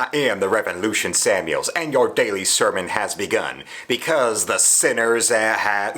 I am the Reverend Lucian Samuels, and your daily sermon has begun, because the sinners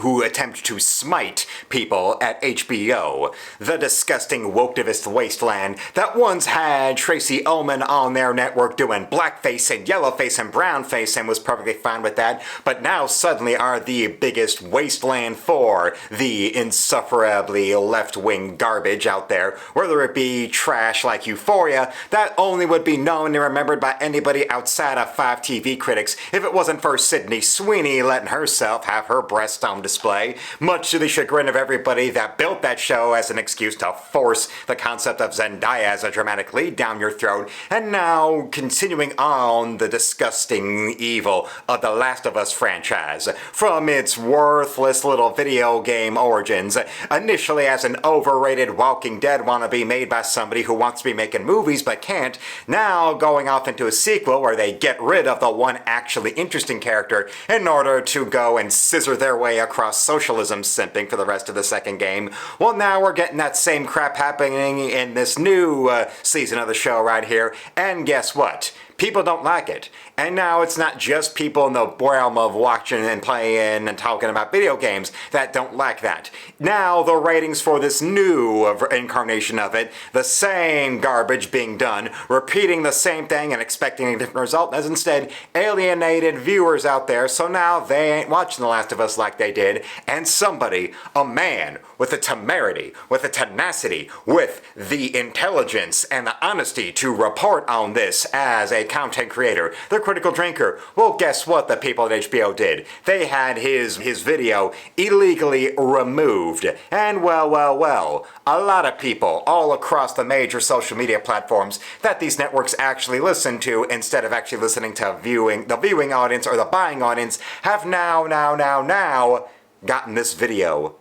who attempt to smite people at HBO, the disgusting woketivist wasteland that once had Tracy Ullman on their network doing blackface and yellowface and brownface and was perfectly fine with that, but now suddenly are the biggest wasteland for the insufferably left-wing garbage out there, whether it be trash like Euphoria, that only would be known and remembered by anybody outside of 5 TV critics if it wasn't for Sydney Sweeney letting herself have her breasts on display, much to the chagrin of everybody that built that show as an excuse to force the concept of Zendaya as a dramatic lead down your throat, and now continuing on the disgusting evil of the Last of Us franchise, from its worthless little video game origins, initially as an overrated Walking Dead wannabe made by somebody who wants to be making movies but can't, now going off into a sequel where they get rid of the one actually interesting character in order to go and scissor their way across socialism simping for the rest of the second game. Well, now we're getting that same crap happening in this new season of the show right here, and guess what? People don't like it. And now it's not just people in the realm of watching and playing and talking about video games that don't like that. Now the ratings for this new incarnation of it, the same garbage being done, repeating the same thing and expecting a different result, has instead alienated viewers out there, so now they ain't watching The Last of Us like they did, and somebody, a man, with the temerity, with the tenacity, with the intelligence and the honesty to report on this as a content creator, the Critical Drinker. Well, guess what the people at HBO did? They had his video illegally removed. And well, a lot of people all across the major social media platforms that these networks actually listen to instead of actually listening to the viewing audience or the buying audience have now gotten this video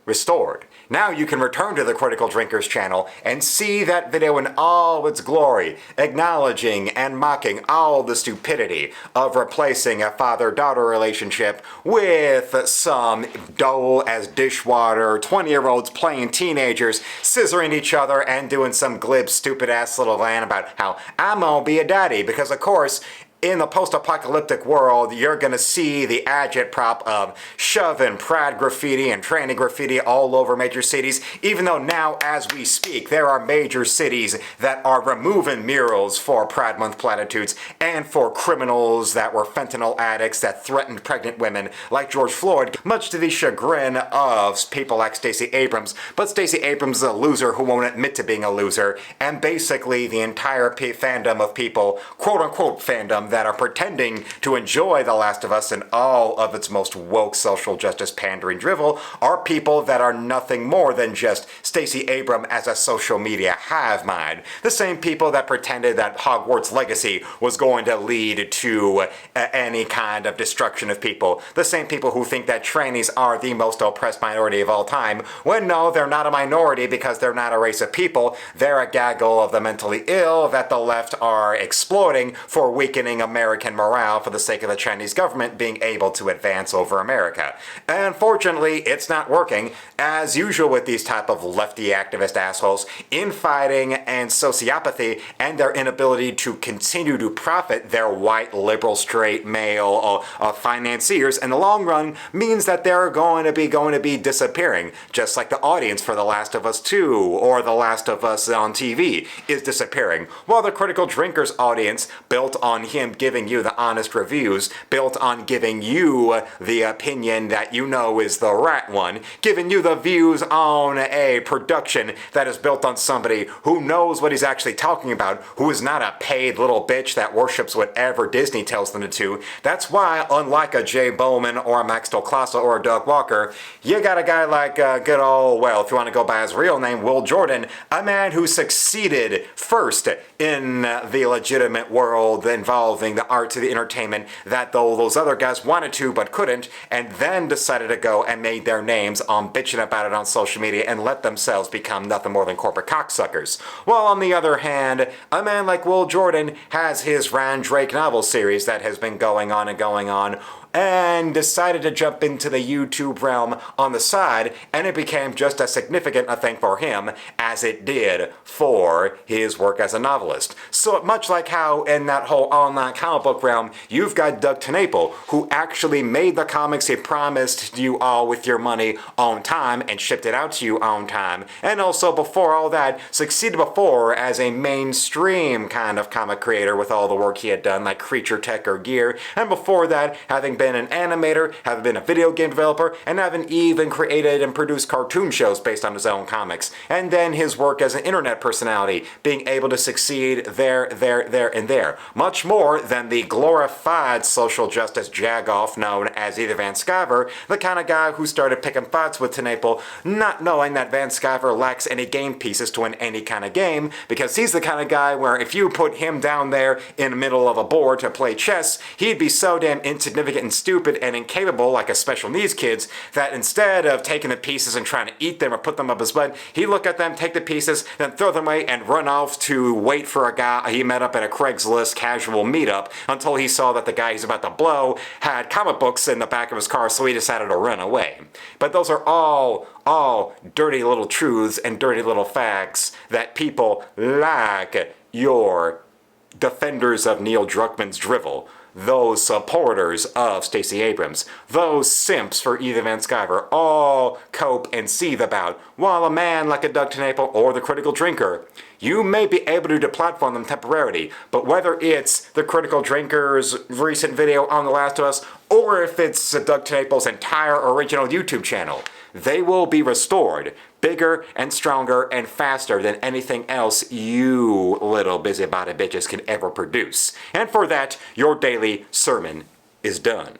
restored. Now you can return to the Critical Drinkers channel and see that video in all its glory, acknowledging and mocking all the stupidity of replacing a father-daughter relationship with some dull as dishwater 20-year-olds playing teenagers, scissoring each other and doing some glib, stupid-ass little line about how I'm gonna be a daddy, because of course, in the post-apocalyptic world, you're going to see the agitprop of shoving pride graffiti and tranny graffiti all over major cities, even though now, as we speak, there are major cities that are removing murals for Pride Month platitudes and for criminals that were fentanyl addicts that threatened pregnant women like George Floyd, much to the chagrin of people like Stacey Abrams. But Stacey Abrams is a loser who won't admit to being a loser, and basically the entire fandom of people, quote-unquote fandom, that are pretending to enjoy The Last of Us and all of its most woke social justice pandering drivel are people that are nothing more than just Stacey Abrams as a social media hive mind. The same people that pretended that Hogwarts Legacy was going to lead to any kind of destruction of people. The same people who think that trannies are the most oppressed minority of all time, when no, they're not a minority because they're not a race of people. They're a gaggle of the mentally ill that the left are exploiting for weakening American morale for the sake of the Chinese government being able to advance over America. Unfortunately, it's not working, as usual with these type of lefty activist assholes, infighting and sociopathy and their inability to continue to profit their white, liberal, straight, male financiers in the long run means that they're going to be disappearing, just like the audience for The Last of Us 2 or The Last of Us on TV is disappearing, while the Critical Drinkers audience, built on him giving you the honest reviews, built on giving you the opinion that you know is the right one, giving you the views on a production that is built on somebody who knows what he's actually talking about, who is not a paid little bitch that worships whatever Disney tells them to do. That's why, unlike a Jay Bowman or a Max Klasa or a Doug Walker, you got a guy like good old, well, if you want to go by his real name, Will Jordan, a man who succeeded first in the legitimate world involving the arts and the entertainment that those other guys wanted to but couldn't, and then decided to go and made their names on bitching about it on social media and let themselves become nothing more than corporate cocksuckers. While on the other hand, a man like Will Jordan has his Rand Drake novel series that has been going on and going on, and decided to jump into the YouTube realm on the side, and it became just as significant a thing for him as it did for his work as a novelist. So much like how in that whole online comic book realm, you've got Doug TenNapel, who actually made the comics he promised you all with your money on time and shipped it out to you on time, and also before all that, succeeded before as a mainstream kind of comic creator with all the work he had done, like Creature Tech or Gear, and before that, having been an animator, having been a video game developer, and having even created and produced cartoon shows based on his own comics. And then his work as an internet personality, being able to succeed there, and there. Much more than the glorified social justice jagoff known as either Van Sciver, the kind of guy who started picking fights with TenNapel, not knowing that Van Sciver lacks any game pieces to win any kind of game, because he's the kind of guy where if you put him down there in the middle of a board to play chess, he'd be so damn insignificant and stupid and incapable, like a special needs kid's, that instead of taking the pieces and trying to eat them or put them up his butt, he'd look at them, take the pieces, then throw them away and run off to wait for a guy he met up at a Craigslist casual meetup until he saw that the guy he's about to blow had comic books in the back of his car, so he decided to run away. But those are all dirty little truths and dirty little facts that people like your defenders of Neil Druckmann's drivel, those supporters of Stacey Abrams, those simps for Ethan Van Sciver all cope and seethe about, while a man like a Doug TenNapel or the Critical Drinker, you may be able to deplatform them temporarily, but whether it's the Critical Drinker's recent video on The Last of Us, or if it's Doug TenNapel's entire original YouTube channel, they will be restored bigger and stronger and faster than anything else you little busybody bitches can ever produce. And for that, your daily sermon is done.